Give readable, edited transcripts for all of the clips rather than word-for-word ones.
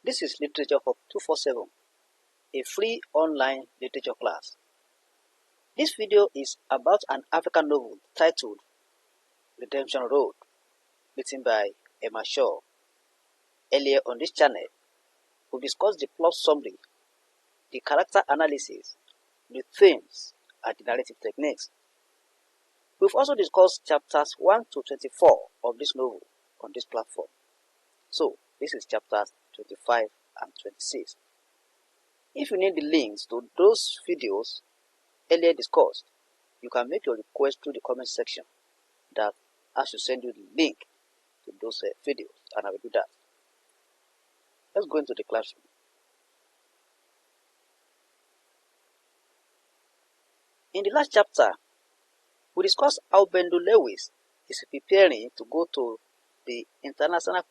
This is Literature for 247, a free online literature class. This video is about an African novel titled Redemption Road, written by Elma Shaw. Earlier on this channel, we discussed the plot summary, the character analysis, the themes, and the narrative techniques. We've also discussed chapters 1 to 24 of this novel on this platform. So, this is chapters 25 and 26. If you need the links to those videos earlier discussed, you can make your request through the comment section that I should send you the link to those videos, and I will do that. Let's go into the classroom. In the last chapter, we discussed how Bendu Lewis is preparing to go to the International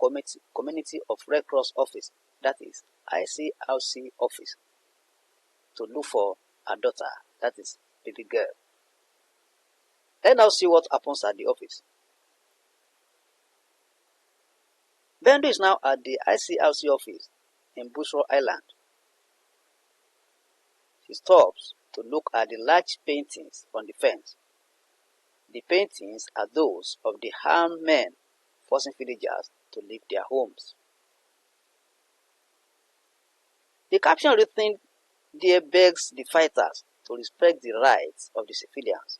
Community of Red Cross office, that is ICRC office, to look for her daughter, that is baby girl. Let's now see what happens at the office. Bendu is now at the ICRC office in Busro Island. She stops to look at the large paintings on the fence. The paintings are those of the armed men forcing villagers to leave their homes. The caption written there begs the fighters to respect the rights of the civilians.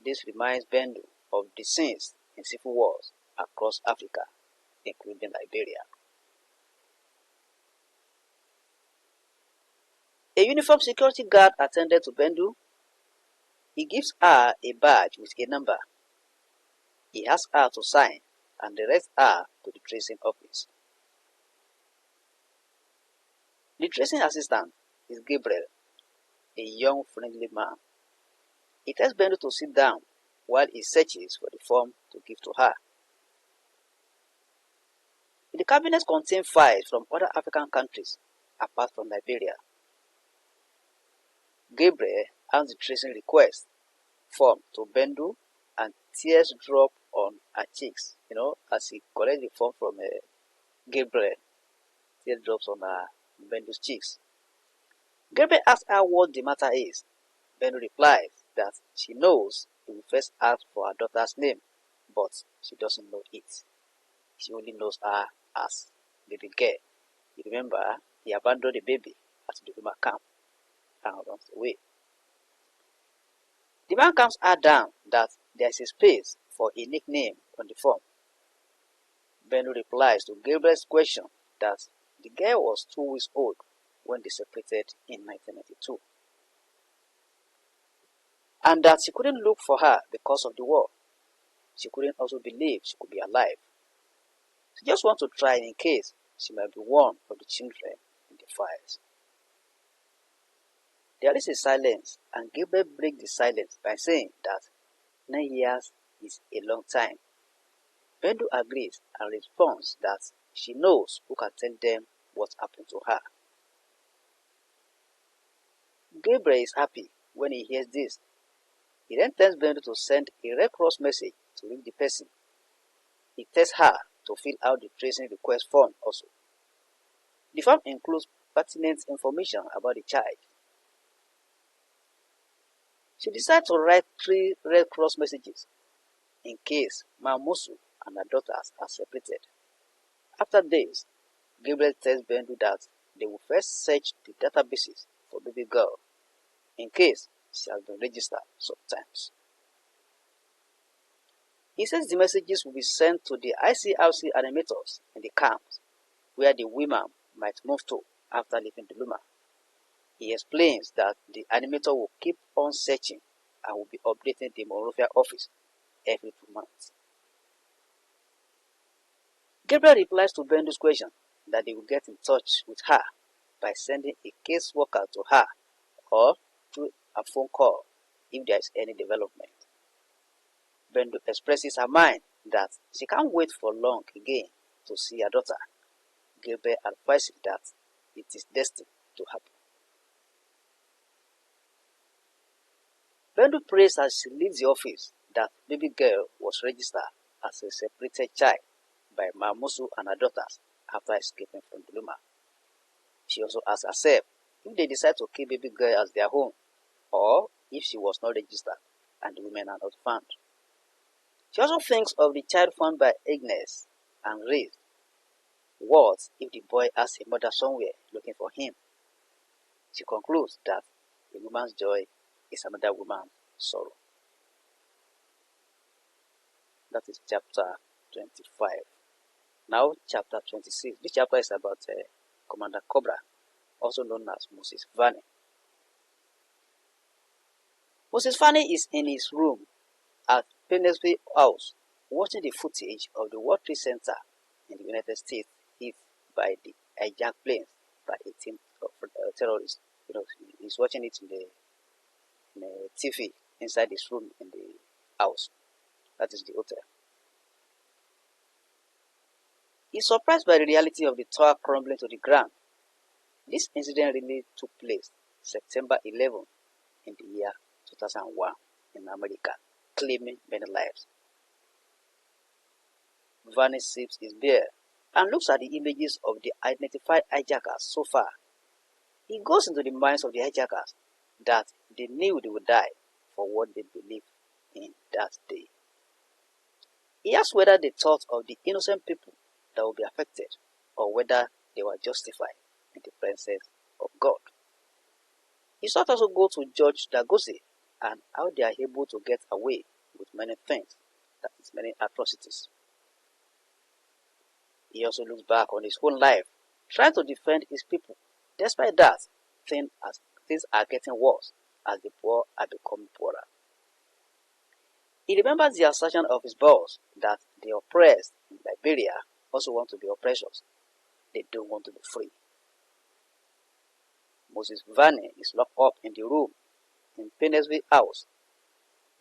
This reminds Bendu of the scenes in civil wars across Africa, including Liberia. A uniformed security guard attended to Bendu. He gives her a badge with a number. He asks her to sign and directs her to the tracing office. The tracing assistant is Gabriel, a young, friendly man. He tells Bendu to sit down while he searches for the form to give to her. The cabinet contains files from other African countries apart from Liberia. Gabriel hands the tracing request form to Bendu and tears drop on her cheeks. As he collects the form from Gabriel, tears drops on Bendu's cheeks. Gabriel asks her what the matter is. Bendu replies that she knows he will first ask for her daughter's name, but she doesn't know it. She only knows her as baby girl. You remember, he abandoned the baby at the Luma camp and runs away. The man calms her down that there is a space for a nickname on the form. Bendu replies to Gabriel's question that the girl was 2 weeks old when they separated in 1992, and that she couldn't look for her because of the war. She couldn't also believe she could be alive. She just wants to try in case she might be one of the children in the fires. There is a silence, and Gabriel breaks the silence by saying that 9 years is a long time. Bendu agrees and responds that she knows who can tell them what happened to her. Gabriel is happy when he hears this. He then tells Bendu to send a Red Cross message to reach the person. He tells her to fill out the tracing request form also. The form includes pertinent information about the child. She decides to write 3 Red Cross messages in case Mamusu and her daughters are separated. After this, Gabriel tells Bendu that they will first search the databases for baby girl in case she has been registered sometimes. He says the messages will be sent to the ICRC animators in the camps where the women might move to after leaving the Luma. He explains that the animator will keep on searching and will be updating the Monrovia office every 2 months. Gabriel replies to Bendu's question that they will get in touch with her by sending a caseworker to her or through a phone call if there is any development. Bendu expresses her mind that she can't wait for long again to see her daughter. Gabriel advises that it is destined to happen. Bendu prays as she leaves the office that baby girl was registered as a separated child by Mamusu and her daughters after escaping from the Luma. She also asks herself if they decide to keep baby girl as their home, or if she was not registered and the women are not found. She also thinks of the child found by Agnes and raised. What if the boy has a mother somewhere looking for him? She concludes that a woman's joy is another woman's sorrow. That is chapter 25. Now chapter 26. This chapter is about Commander Cobra, also known as Moses Vane. Moses Vane is in his room at Bendu house watching the footage of the World Trade Center in the United States hit by the hijacked planes by a team of terrorists. He's watching it in the TV inside his room in the house. That is the hotel. He's surprised by the reality of the tower crumbling to the ground. This incident really took place September 11 in the year 2001 in America, claiming many lives. Vane sips his beer and looks at the images of the identified hijackers so far. He goes into the minds of the hijackers that they knew they would die for what they believed in that day. He asks whether they thought of the innocent people that would be affected or whether they were justified in the presence of God. His thoughts also go to Judge Dagosi and how they are able to get away with many things, that is, many atrocities. He also looks back on his own life, trying to defend his people. Despite that, things are getting worse as the poor are becoming poorer. He remembers the assertion of his boss that the oppressed in Liberia also want to be oppressors. They don't want to be free. Moses Vane is locked up in the room in Bendu house.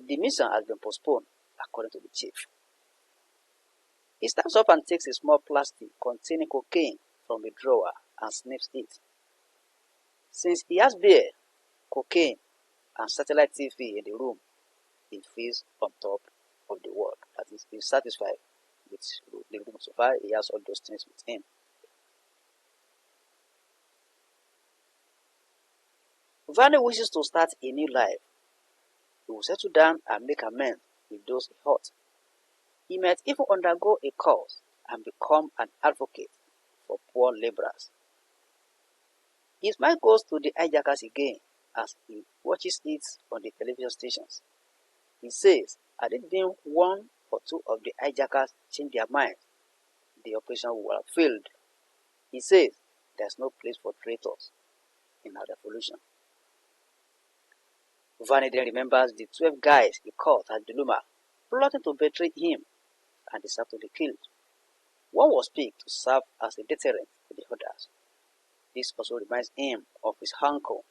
The mission has been postponed, according to the chief. He stands up and takes a small plastic containing cocaine from a drawer and sniffs it. Since he has beer, cocaine, and satellite TV in the room, he feels on top of the world. That is, he's satisfied with the room so far. He has all those things with him. Vane wishes to start a new life. He will settle down and make amends with those he hurt. He might even undergo a course and become an advocate for poor laborers. His mind goes to the hijackers again as he watches it on the television stations. He says, had it been one or two of the hijackers change their minds, the operation would have failed. He says, there's no place for traitors in our revolution. Vane then remembers the 12 guys he caught at Duluma, plotting to betray him and deserve to be killed. One was picked to serve as a deterrent to the others. This also reminds him of his uncle,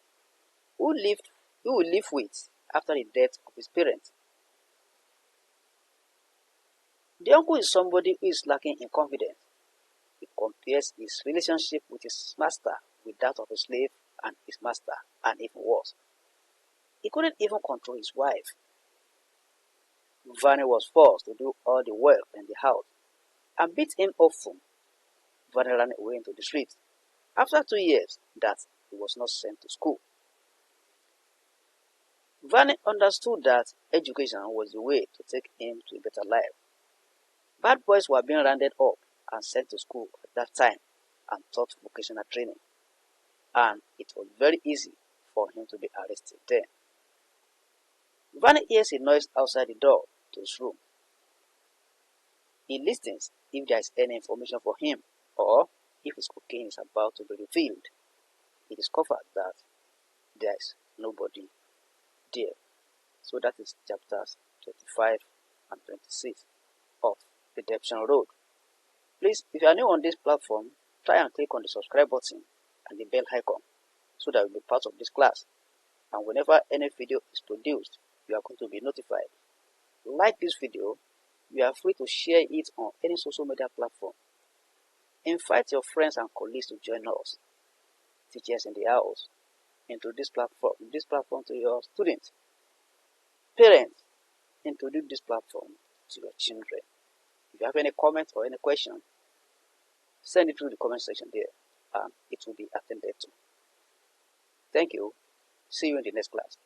who he will live with after the death of his parents. The uncle is somebody who is lacking in confidence. He compares his relationship with his master with that of a slave and his master, and even worse. He couldn't even control his wife. Vane was forced to do all the work in the house and beat him often. Vane ran away into the streets. After 2 years, that he was not sent to school. Vane understood that education was the way to take him to a better life. Bad boys were being rounded up and sent to school at that time and taught vocational training, and it was very easy for him to be arrested then. Vane hears a noise outside the door to his room. He listens if there is any information for him or if his cocaine is about to be revealed. He discovers that there is nobody there. So that is chapters 25 and 26 of Redemption Road. Please, if you are new on this platform, try and click on the subscribe button and the bell icon so that you will be part of this class. And whenever any video is produced, you are going to be notified. Like this video, you are free to share it on any social media platform. Invite your friends and colleagues to join us, teachers in the house, into this platform to your students. Parents, introduce this platform to your children. If you have any comments or any question, send it through the comment section there. It it will be attended to. Thank you. See you in the next class.